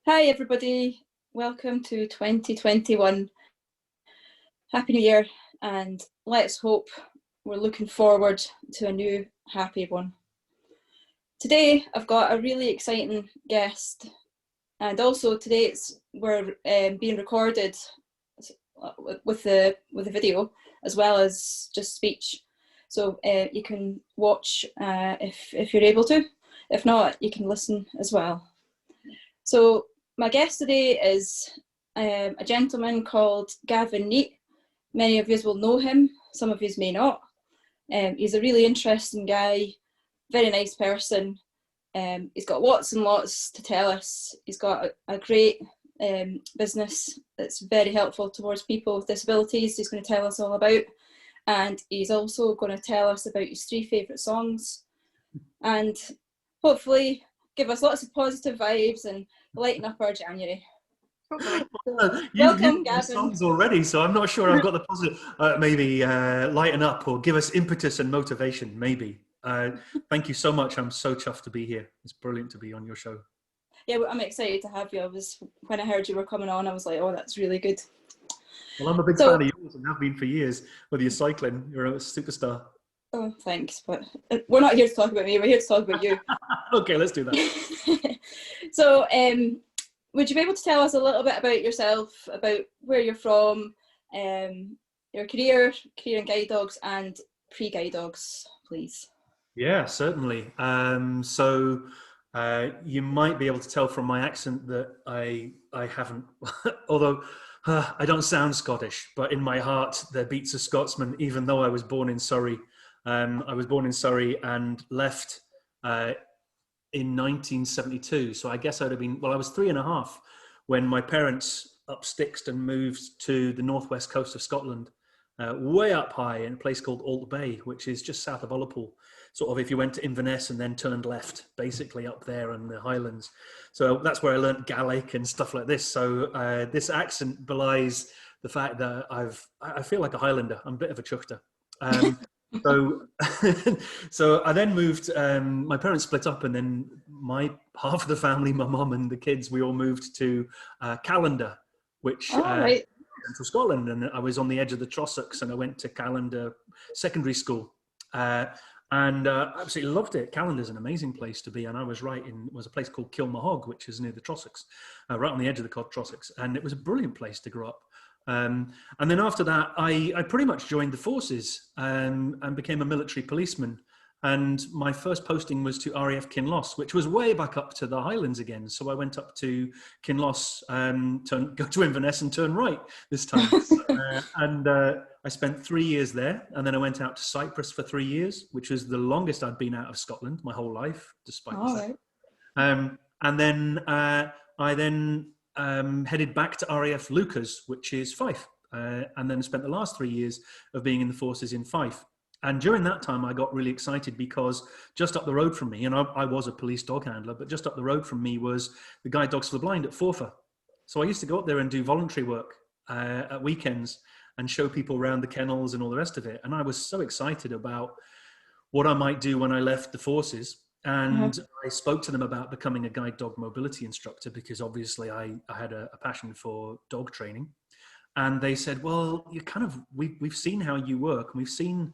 Hi everybody, welcome to 2021. Happy New Year, and let's hope we're looking forward to a new happy one. Today I've got a really exciting guest, and also today we're being recorded with the video as well as just speech, so you can watch if you're able to. If not, you can listen as well. So my guest today is a gentleman called Gavin Neate. Many of you will know him, some of you may not. He's a really interesting guy, very nice person. He's got lots and lots to tell us. He's got a great business that's very helpful towards people with disabilities. He's going to tell us all about. And he's also going to tell us about his 3 favourite songs. And hopefully give us lots of positive vibes and lighten up our January. You've given me songs already, so I'm not sure I've got the positive. Maybe lighten up or give us impetus and motivation, maybe. Thank you so much. I'm so chuffed to be here. It's brilliant to be on your show. Yeah, I'm excited to have you. When I heard you were coming on, I was like, oh, that's really good. Well, I'm a big fan of yours and have been for years. Whether you're cycling, you're a superstar. Oh, thanks. But we're not here to talk about me. We're here to talk about you. Okay, let's do that. So, would you be able to tell us a little bit about yourself, about where you're from, your career in guide dogs and pre-guide dogs, please? Yeah, certainly. So you might be able to tell from my accent that I haven't, although I don't sound Scottish, but in my heart there beats a Scotsman, even though I was born in Surrey. I was born in Surrey and left in 1972. So I guess I'd have been, well, I was 3.5 when my parents up sticks and moved to the northwest coast of Scotland, way up high in a place called Alt Bay, which is just south of Ullapool. Sort of if you went to Inverness and then turned left, basically up there in the Highlands. So that's where I learned Gaelic and stuff like this. So this accent belies the fact that I feel like a Highlander. I'm a bit of a chuchter. So I then moved, my parents split up, and then my half of the family, my mum and the kids, we all moved to Callander, which right. Central Scotland, and I was on the edge of the Trossachs, and I went to Callander Secondary School, and absolutely loved it. Callander's an amazing place to be, and I was was a place called Kilmahog, which is near the Trossachs, right on the edge of the Trossachs, and it was a brilliant place to grow up. And then after that, I pretty much joined the forces and became a military policeman. And my first posting was to RAF Kinloss, which was way back up to the Highlands again. So I went up to Kinloss, go to Inverness and turn right this time. And I spent 3 years there. And then I went out to Cyprus for 3 years, which was the longest I'd been out of Scotland my whole life, despite that. Right. And then I headed back to RAF Lucas, which is Fife, and then spent the last 3 years of being in the forces in Fife. And during that time, I got really excited because just up the road from me, and I was a police dog handler, but just up the road from me was the Guide Dogs for the Blind at Forfar. So I used to go up there and do voluntary work at weekends and show people around the kennels and all the rest of it. And I was so excited about what I might do when I left the forces. And I spoke to them about becoming a guide dog mobility instructor because obviously I had a passion for dog training. And they said, well, we've seen how you work, and we've seen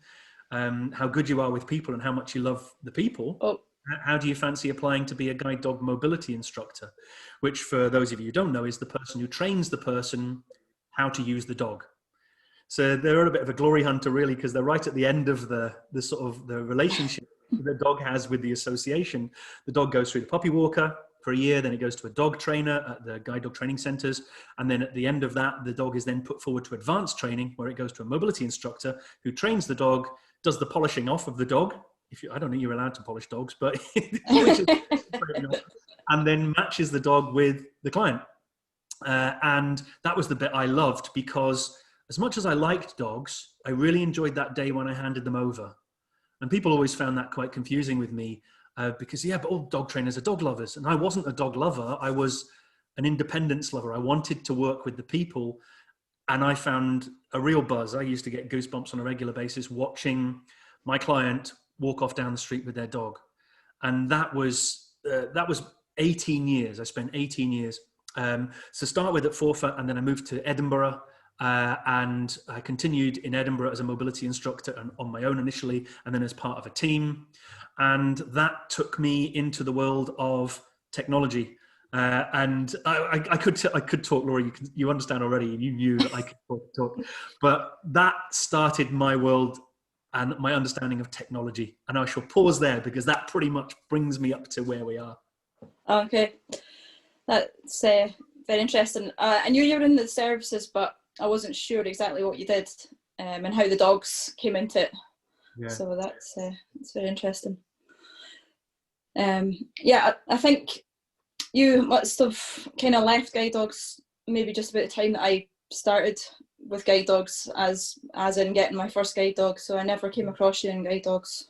how good you are with people and how much you love the people. Oh. How do you fancy applying to be a guide dog mobility instructor? Which, for those of you who don't know, is the person who trains the person how to use the dog. So they're a bit of a glory hunter, really, because they're right at the end of the sort of the relationship the dog has with the association. The dog goes through the puppy walker for a year, then it goes to a dog trainer at the guide dog training centers. And then at the end of that, the dog is then put forward to advanced training, where it goes to a mobility instructor who trains the dog, does the polishing off of the dog. I don't know, you're allowed to polish dogs, but and then matches the dog with the client. And that was the bit I loved, because as much as I liked dogs, I really enjoyed that day when I handed them over. And people always found that quite confusing with me because, but all dog trainers are dog lovers. And I wasn't a dog lover. I was an independence lover. I wanted to work with the people. And I found a real buzz. I used to get goosebumps on a regular basis watching my client walk off down the street with their dog. And that was 18 years. I spent 18 years So start with at Forfar, and then I moved to Edinburgh, and I continued in Edinburgh as a mobility instructor and on my own initially, and then as part of a team. And that took me into the world of technology. And I could talk, Laura. You understand already. You knew that I could talk, but that started my world and my understanding of technology. And I shall pause there because that pretty much brings me up to where we are. Okay, that's very interesting. I knew you were in the services, but I wasn't sure exactly what you did and how the dogs came into it. Yeah. So that's very interesting. Yeah, I think you must have kind of left guide dogs maybe just about the time that I started with guide dogs, as in getting my first guide dog. So I never came across you in guide dogs.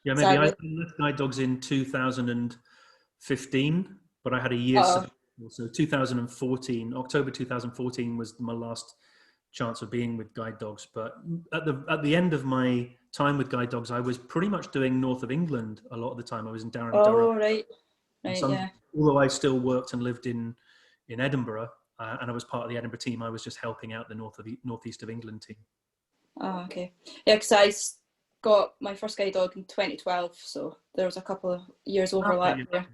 Yeah, maybe I left guide dogs in 2015, but I had a year sabbatical. So 2014, October 2014 was my last chance of being with guide dogs. But at the end of my time with guide dogs, I was pretty much doing north of England a lot of the time. I was in Durham. Oh, right, yeah. Although I still worked and lived in Edinburgh, and I was part of the Edinburgh team, I was just helping out the northeast of England team. Oh, okay. Yeah, because I got my first guide dog in 2012, so there was a couple of years overlap there.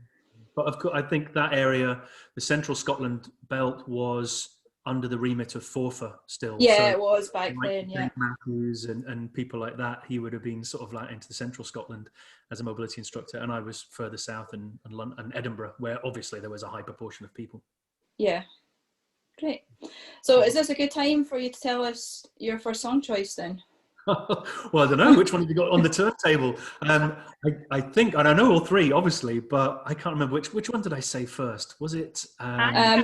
But of course, I think that area, the central Scotland belt, was under the remit of Forfar still. Yeah, so it was back then, yeah. Matthews and people like that, he would have been sort of like into the central Scotland as a mobility instructor, and I was further south in London and Edinburgh, where obviously there was a high proportion of people. Yeah, great. So is this a good time for you to tell us your first song choice then? Well, I don't know, which one have you got on the turntable? I think, and I know all three, obviously, but I can't remember which one did I say first. Was it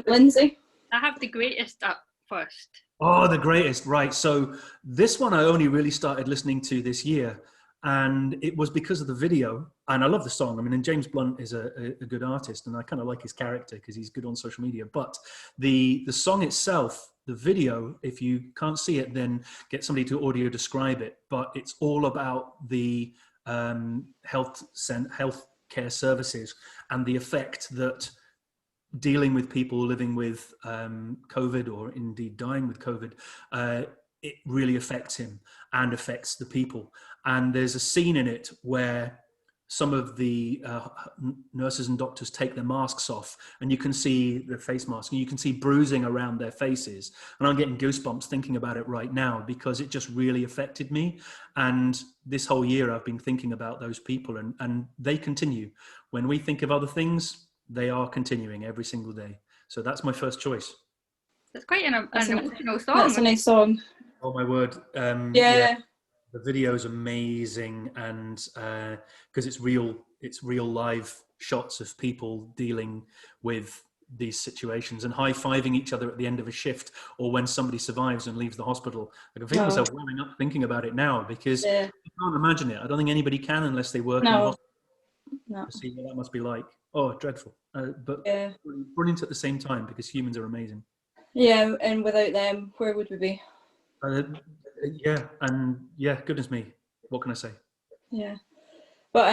Lindsay? I have The Greatest up first. Oh, The Greatest, right. So this one I only really started listening to this year, and it was because of the video. And I love the song. I mean, and James Blunt is a good artist, and I kind of like his character because he's good on social media. But the song itself, the video, if you can't see it, then get somebody to audio describe it. But it's all about the health care services and the effect that dealing with people living with COVID, or indeed dying with COVID, it really affects him and affects the people. And there's a scene in it where some of the nurses and doctors take their masks off, and you can see the face mask, and you can see bruising around their faces. And I'm getting goosebumps thinking about it right now because it just really affected me. And this whole year I've been thinking about those people, and they continue. When we think of other things, they are continuing every single day. So that's my first choice. It's quite an emotional song. That's a nice song. Oh my word. Yeah. The video is amazing, and because it's real live shots of people dealing with these situations and high-fiving each other at the end of a shift, or when somebody survives and leaves the hospital. I can feel myself welling up thinking about it now, because I can't imagine it. I don't think anybody can unless they work in the hospital to see what that must be like. Oh, dreadful. But brilliant at the same time, because humans are amazing. Yeah, and without them, where would we be? Goodness me, what can I say? Yeah, but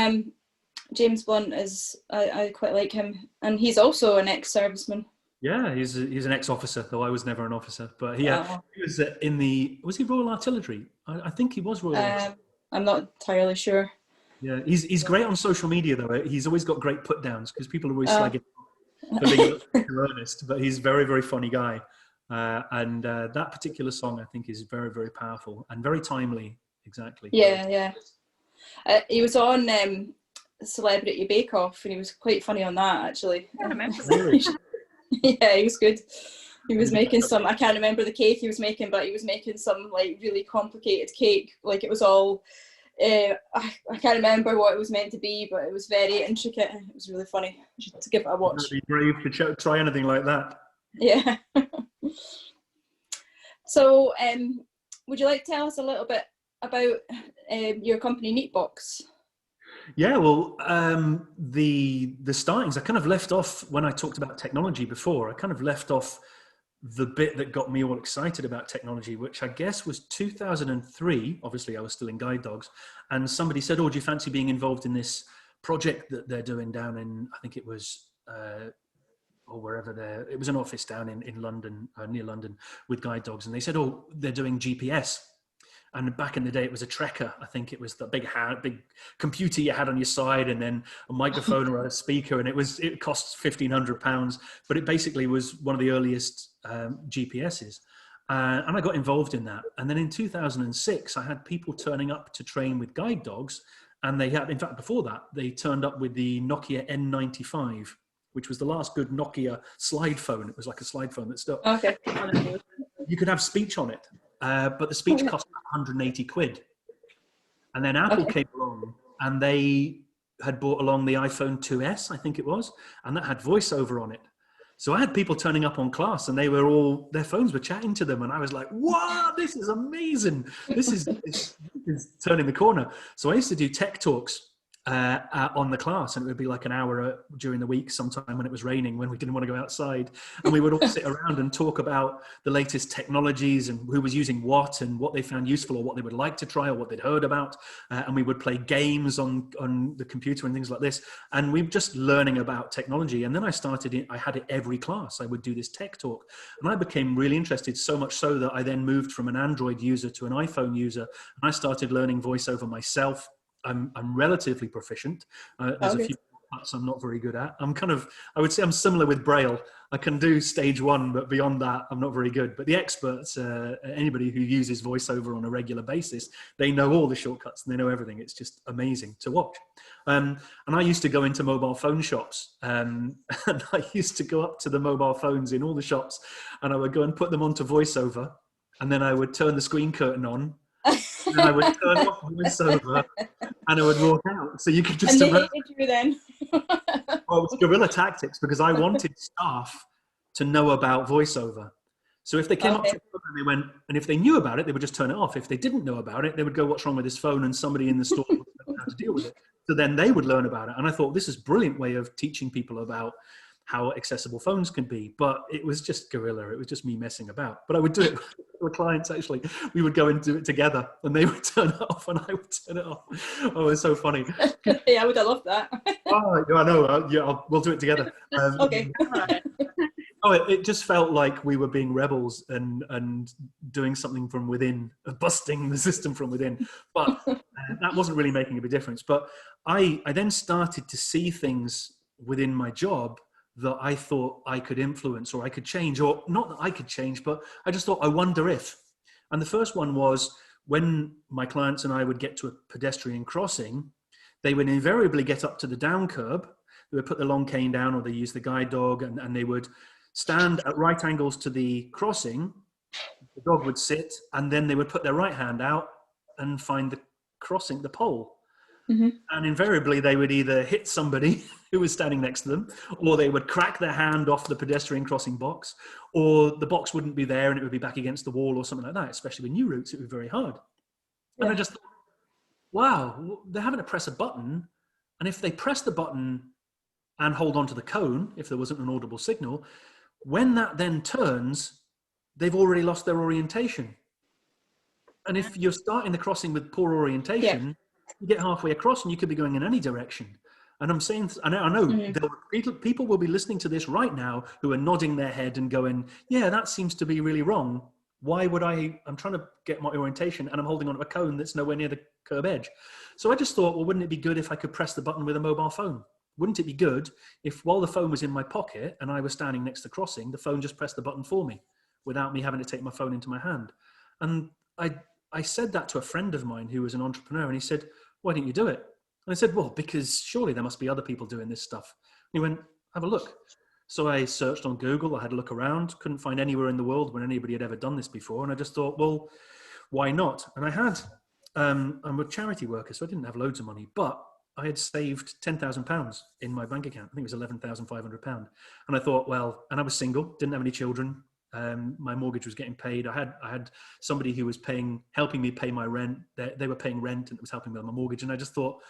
James Blunt is, I quite like him, and he's also an ex-serviceman. Yeah, he's an ex-officer, though I was never an officer. But he was was he Royal Artillery? I think he was Royal Artillery. I'm not entirely sure. Yeah, he's great on social media, though. He's always got great put downs, because people are always slagging for being too earnest, but he's a very, very funny guy. And that particular song, I think, is very, very powerful and very timely. Exactly. Yeah. He was on Celebrity Bake Off, and he was quite funny on that, actually. I remember that. Yeah, he was good. He was making some, I can't remember the cake he was making, but he was making some like really complicated cake. Like it was all, I can't remember what it was meant to be, but it was very intricate. It was really funny. To give it a watch. Be brave to try anything like that. Yeah. So, would you like to tell us a little bit about your company, Neatbox? Yeah, well, the startings, I kind of left off when I talked about technology before. I kind of left off the bit that got me all excited about technology, which I guess was 2003. Obviously, I was still in guide dogs, and somebody said, "Oh, do you fancy being involved in this project that they're doing down in?" I think it was or wherever it was an office down in London, near London, with guide dogs. And they said, oh, they're doing GPS. And back in the day, it was a Trekker. I think it was the big computer you had on your side, and then a microphone or a speaker. And it cost £1,500, but it basically was one of the earliest GPSs. And I got involved in that. And then in 2006, I had people turning up to train with guide dogs. And they had, in fact, before that, they turned up with the Nokia N95, which was the last good Nokia slide phone. It was like a slide phone that stuck. Okay. You could have speech on it. But the speech cost 180 quid. And then Apple came along, and they had brought along the iPhone 2S, I think it was, and that had voiceover on it. So I had people turning up on class, and their phones were chatting to them. And I was like, wow, this is amazing. This is turning the corner. So I used to do tech talks on the class, and it would be like an hour during the week sometime when it was raining, when we didn't want to go outside, and we would all sit around and talk about the latest technologies and who was using what and what they found useful or what they would like to try or what they'd heard about, and we would play games on the computer and things like this, and we were just learning about technology. And then I had it every class. I would do this tech talk, and I became really interested, so much so that I then moved from an Android user to an iPhone user, and I started learning voiceover myself. I'm relatively proficient. There's a few parts I'm not very good at. I would say I'm similar with Braille. I can do stage 1, but beyond that, I'm not very good. But the experts, anybody who uses voiceover on a regular basis, they know all the shortcuts and they know everything. It's just amazing to watch. And I used to go into mobile phone shops, and I used to go up to the mobile phones in all the shops, and I would go and put them onto voiceover, and then I would turn the screen curtain on, and I would turn off voiceover, and I would walk out. So you could just. And they hated you then. Well, it was guerrilla tactics, because I wanted staff to know about voiceover. So if they came up to me and they went, and if they knew about it, they would just turn it off. If they didn't know about it, they would go, "What's wrong with this phone?" And somebody in the store would know how to deal with it. So then they would learn about it. And I thought, this is a brilliant way of teaching people about how accessible phones can be. But it was just guerrilla. It was just me messing about. But I would do it with clients, actually. We would go and do it together, and they would turn it off and I would turn it off. Oh, it's so funny. Yeah, I would have loved that. Oh, I know. We'll do it together. Okay. It just felt like we were being rebels and doing something from within, busting the system from within. But that wasn't really making a big difference. But I then started to see things within my job that I thought I could influence or I could change, or not that I could change, but I just thought, I wonder if. And the first one was when my clients and I would get to a pedestrian crossing, they would invariably get up to the down curb. They would put the long cane down, or they use the guide dog, and they would stand at right angles to the crossing. The dog would sit, and then they would put their right hand out and find the crossing, the pole. Mm-hmm. And invariably they would either hit somebody who was standing next to them, or they would crack their hand off the pedestrian crossing box, or the box wouldn't be there and it would be back against the wall or something like that. Especially with new routes, it would be very hard. Yeah. And I just thought, wow, they're having to press a button. And if they press the button and hold on to the cone, if there wasn't an audible signal, when that then turns, they've already lost their orientation. And if you're starting the crossing with poor orientation, you get halfway across and you could be going in any direction. And I'm saying, I know people will be listening to this right now who are nodding their head and going, yeah, that seems to be really wrong. Why would I'm trying to get my orientation and I'm holding onto a cone that's nowhere near the curb edge. So I just thought, well, wouldn't it be good if I could press the button with a mobile phone? Wouldn't it be good if, while the phone was in my pocket and I was standing next to the crossing, the phone just pressed the button for me without me having to take my phone into my hand? And I said that to a friend of mine who was an entrepreneur, and he said, why didn't you do it? And I said, well, because surely there must be other people doing this stuff. And he went, have a look. So I searched on Google, I had a look around, couldn't find anywhere in the world where anybody had ever done this before. And I just thought, well, why not? And I had, I'm a charity worker, so I didn't have loads of money, but I had saved £10,000 in my bank account. I think it was £11,500. And I thought, well, and I was single, didn't have any children. My mortgage was getting paid. I had somebody who was helping me pay my rent. They were paying rent and it was helping me with my mortgage. And I just thought,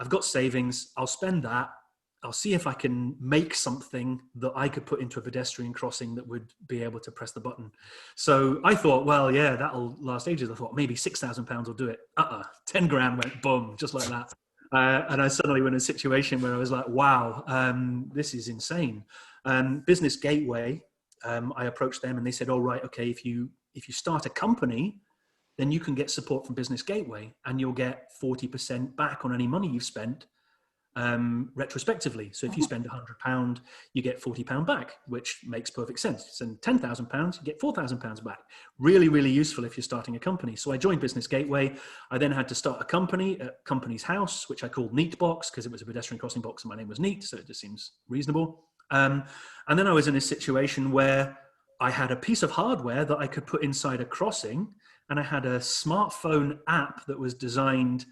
I've got savings. I'll spend that. I'll see if I can make something that I could put into a pedestrian crossing that would be able to press the button. So I thought, well, yeah, that'll last ages. I thought maybe £6,000 will do it. 10 grand went boom, just like that. And I suddenly were in a situation where I was like, wow, this is insane. Business Gateway, I approached them and they said, oh, right, okay, if you start a company, then you can get support from Business Gateway and you'll get 40% back on any money you've spent retrospectively. So if you spend £100, you get £40 back, which makes perfect sense. Spend £10,000, you get £4,000 back. Really, really useful if you're starting a company. So I joined Business Gateway. I then had to start a company at Company's House, which I called Neatbox because it was a pedestrian crossing box and my name was Neat, so it just seems reasonable. And then I was in a situation where I had a piece of hardware that I could put inside a crossing, and I had a smartphone app that was designed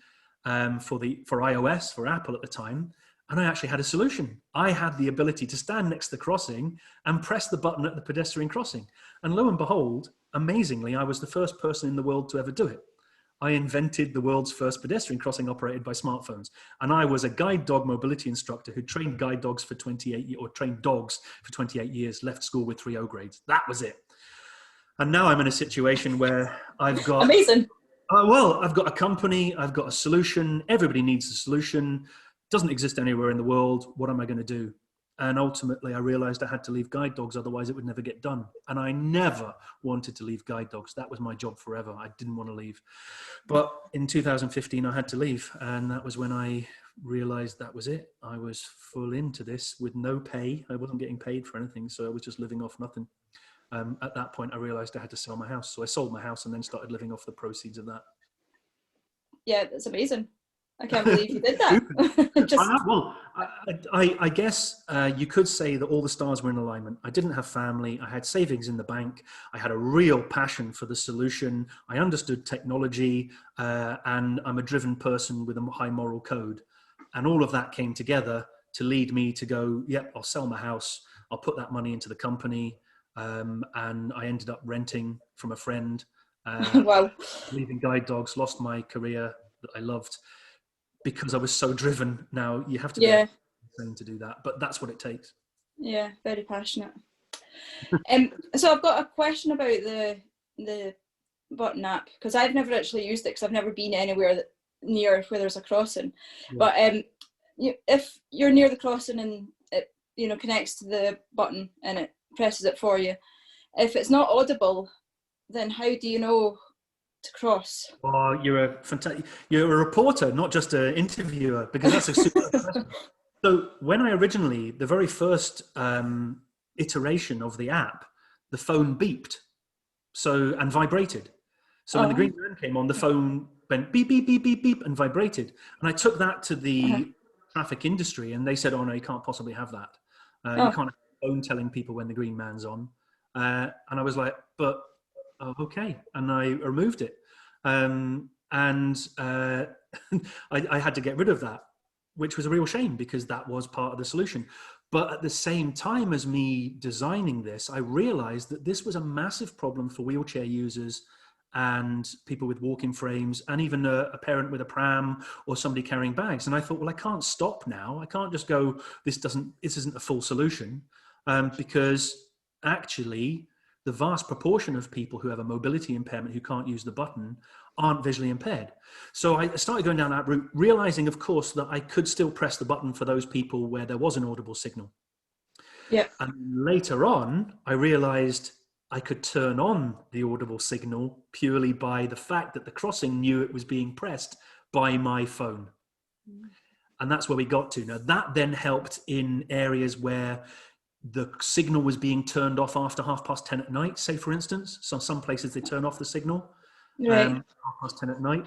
for iOS, for Apple at the time, and I actually had a solution. I had the ability to stand next to the crossing and press the button at the pedestrian crossing. And lo and behold, amazingly, I was the first person in the world to ever do it. I invented the world's first pedestrian crossing operated by smartphones. And I was a guide dog mobility instructor who trained guide dogs for 28 years, or trained dogs for 28 years, left school with 3 O grades. That was it. And now I'm in a situation where I've got... Amazing. I've got a company, I've got a solution, everybody needs a solution, doesn't exist anywhere in the world, what am I going to do? And ultimately I realized I had to leave guide dogs, otherwise it would never get done. And I never wanted to leave guide dogs. That was my job forever. I didn't want to leave. But in 2015 I had to leave, and that was when I realized that was it. I was full into this with no pay. I wasn't getting paid for anything, so I was just living off nothing. At that point, I realized I had to sell my house. So I sold my house and then started living off the proceeds of that. Yeah, that's amazing. I can't believe you did that. I guess you could say that all the stars were in alignment. I didn't have family. I had savings in the bank. I had a real passion for the solution. I understood technology, and I'm a driven person with a high moral code. And all of that came together to lead me to go, yep, I'll sell my house. I'll put that money into the company. And I ended up renting from a friend, Wow. leaving guide dogs, lost my career that I loved because I was so driven. Now you have to be insane to do that, but that's what it takes. Yeah, very passionate. So I've got a question about the button app, because I've never actually used it because I've never been anywhere near where there's a crossing. Yeah. But if you're near the crossing and it connects to the button and it presses it for you, if it's not audible, then how do you know to cross? Oh, you're a reporter, not just an interviewer, because that's a super question. So when I originally, the very first iteration of the app, the phone beeped and vibrated. So when the green man came on, the phone went beep, beep, beep, beep, beep, and vibrated. And I took that to the traffic industry and they said, oh no, you can't possibly have that. You can't have a phone telling people when the green man's on. And I was like, but okay. And I removed it. I had to get rid of that, which was a real shame because that was part of the solution. But at the same time as me designing this, I realized that this was a massive problem for wheelchair users and people with walking frames, and even a parent with a pram or somebody carrying bags. And I thought, well, I can't stop now. I can't just go, this isn't a full solution, because actually the vast proportion of people who have a mobility impairment who can't use the button aren't visually impaired. So I started going down that route, realizing, of course, that I could still press the button for those people where there was an audible signal. Yeah. And later on, I realized I could turn on the audible signal purely by the fact that the crossing knew it was being pressed by my phone. And that's where we got to. Now, that then helped in areas where the signal was being turned off after 10:30 at night, say, for instance. So some places they turn off the signal, right. 10:30 at night.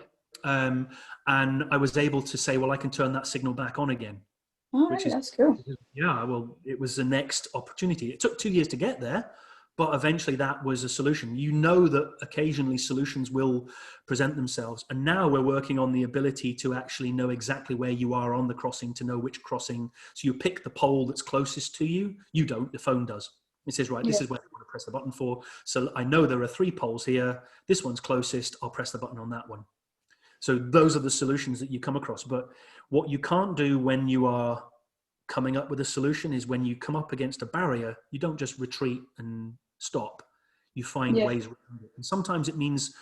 And I was able to say, well, I can turn that signal back on again. Oh, right, that's cool. Yeah, well, it was the next opportunity. It took 2 years to get there, but eventually that was a solution. You know that occasionally solutions will present themselves. And now we're working on the ability to actually know exactly where you are on the crossing, to know which crossing. So you pick the pole that's closest to you. You don't, the phone does. It says, right, this is where I want to press the button for. So I know there are 3 poles here. This one's closest. I'll press the button on that one. So those are the solutions that you come across. But what you can't do when you are coming up with a solution is when you come up against a barrier, you don't just retreat and stop. You find ways around it. And sometimes it means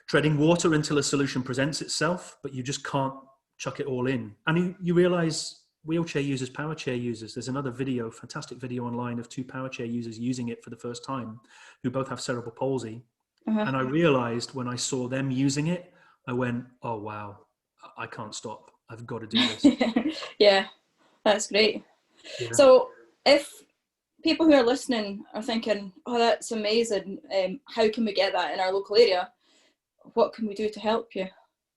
treading water until a solution presents itself, but you just can't chuck it all in. And you realize wheelchair users, power chair users, there's another video, fantastic video online of 2 power chair users using it for the first time who both have cerebral palsy. And I realized when I saw them using it, I went, oh, wow, I can't stop. I've got to do this. Yeah, that's great. Yeah. So if people who are listening are thinking, oh, that's amazing, how can we get that in our local area? What can we do to help you?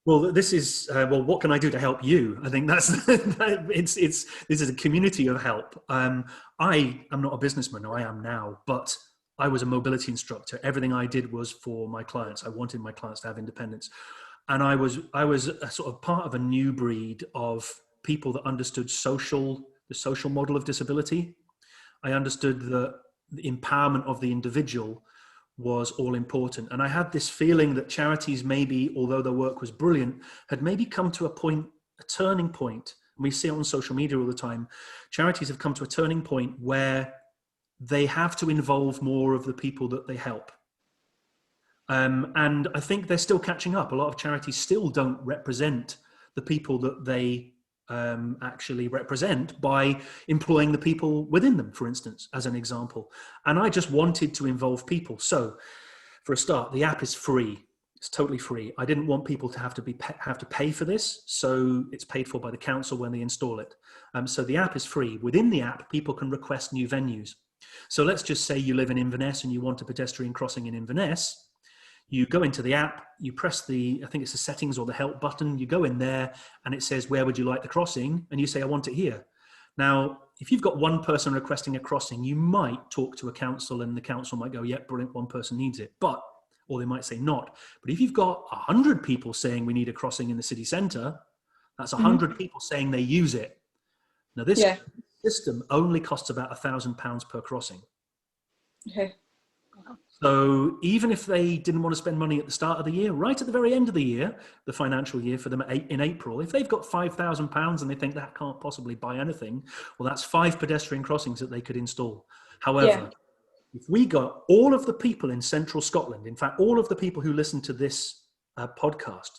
Well, this is, what can I do to help you? I think that's, this is a community of help. I am not a businessman, or I am now, but I was a mobility instructor. Everything I did was for my clients. I wanted my clients to have independence. And I was a sort of part of a new breed of people that understood the social model of disability. I understood that the empowerment of the individual was all important. And I had this feeling that charities, maybe, although their work was brilliant, had maybe come to a turning point. And we see it on social media all the time. Charities have come to a turning point where they have to involve more of the people that they help. And I think they're still catching up. A lot of charities still don't represent the people that they actually represent by employing the people within them, for instance, as an example. And I just wanted to involve people. So for a start, the app is free. It's totally free. I didn't want people to have to pay for this. So it's paid for by the council when they install it. So the app is free. Within the app, people can request new venues. So let's just say you live in Inverness and you want a pedestrian crossing in Inverness. You go into the app, you press I think it's the settings or the help button, you go in there and it says, where would you like the crossing? And you say, I want it here. Now, if you've got one person requesting a crossing, you might talk to a council and the council might go, yeah, brilliant, one person needs it. Or they might say not. But if you've got 100 people saying we need a crossing in the city centre, that's 100 people saying they use it. Now this system only costs about £1,000 per crossing. Okay. So even if they didn't want to spend money at the start of the year, right at the very end of the year, the financial year for them in April, if they've got £5,000 and they think that can't possibly buy anything, well, that's 5 pedestrian crossings that they could install. However, if we got all of the people in central Scotland, in fact, all of the people who listen to this podcast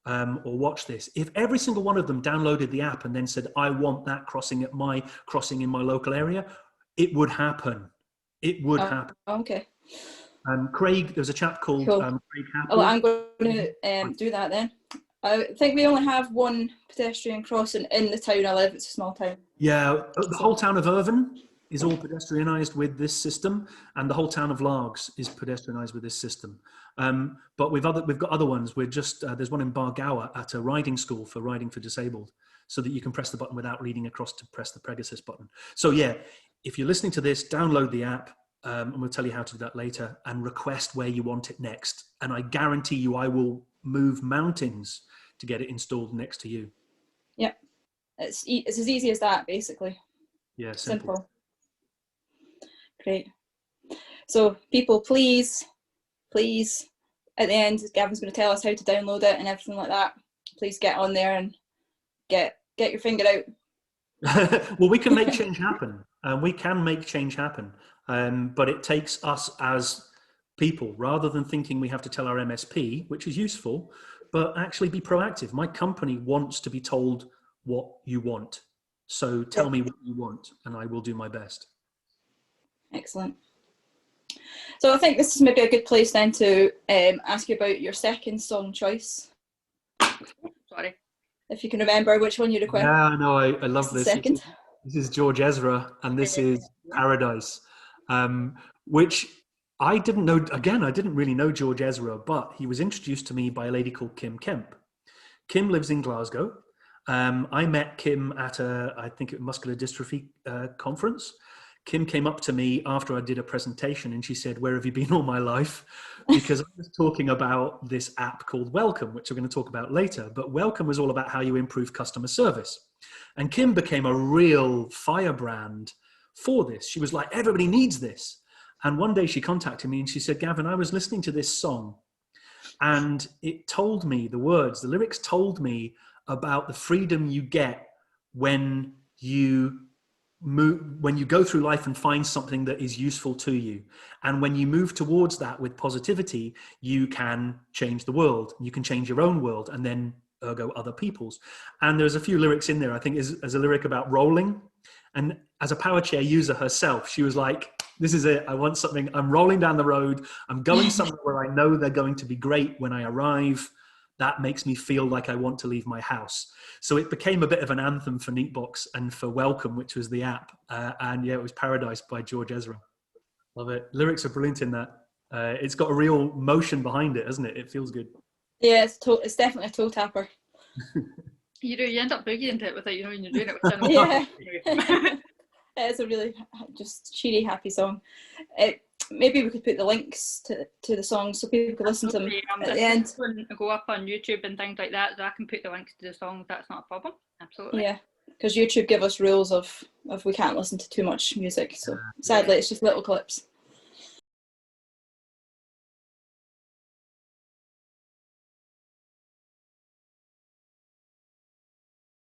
or watch this, if every single one of them downloaded the app and then said, I want that crossing at my crossing in my local area, it would happen. It would happen. Okay. Craig, there was a chap called Cool. Craig Happel. Oh, I'm going to do that then. I think we only have one pedestrian crossing in the town I live. It's a small town. Yeah, the whole town of Irvine is all pedestrianised with this system, and the whole town of Largs is pedestrianised with this system. But we've got other ones. We're just there's one in Bargower at a riding school for riding for disabled, so that you can press the button without reading across to press the Pegasus button. So yeah, if you're listening to this, download the app. And we'll tell you how to do that later, and request where you want it next. And I guarantee you, I will move mountains to get it installed next to you. Yeah, it's as easy as that, basically. Yeah, simple. Great. So people, please, at the end, Gavin's going to tell us how to download it and everything like that. Please get on there and get your finger out. Well, we can make change happen. We can make change happen. But it takes us as people, rather than thinking we have to tell our MSP, which is useful, but actually be proactive. My company wants to be told what you want. So tell me what you want and I will do my best. Excellent. So I think this is maybe a good place then to ask you about your second song choice. Sorry. If you can remember which one you requested. Yeah, I know. I love this. Second. This is George Ezra, and this is Paradise. Which I didn't know. Again, I didn't really know George Ezra, but he was introduced to me by a lady called Kim Kemp. Kim lives in Glasgow. I met Kim at I think, muscular dystrophy conference. Kim came up to me after I did a presentation and she said, where have you been all my life? Because I was talking about this app called Welcome, which we're going to talk about later. But Welcome was all about how you improve customer service. And Kim became a real firebrand for this. She was like, everybody needs this. And one day she contacted me and she said, Gavin, I was listening to this song and it told me the lyrics told me about the freedom you get when you go through life and find something that is useful to you. And when you move towards that with positivity, you can change the world. You can change your own world and then ergo other people's. And there's a few lyrics in there, I think, as a lyric about rolling. And as a power chair user herself, she was like, this is it. I want something. I'm rolling down the road. I'm going somewhere where I know they're going to be great when I arrive. That makes me feel like I want to leave my house. So it became a bit of an anthem for Neatbox and for Welcome, which was the app. And yeah, it was Paradise by George Ezra. Love it. Lyrics are brilliant in that. It's got a real motion behind it, hasn't it? It feels good. Yeah, it's definitely a toe tapper. You do, you end up boogieing to it without you knowing you're doing it. Which I know. Yeah. It's a really just cheery, happy song. Maybe we could put the links to the songs so people can listen to them at the end. Go up on YouTube and things like that, so I can put the links to the songs. That's not a problem. Absolutely. Yeah, because YouTube give us rules of we can't listen to too much music. So sadly, it's just little clips.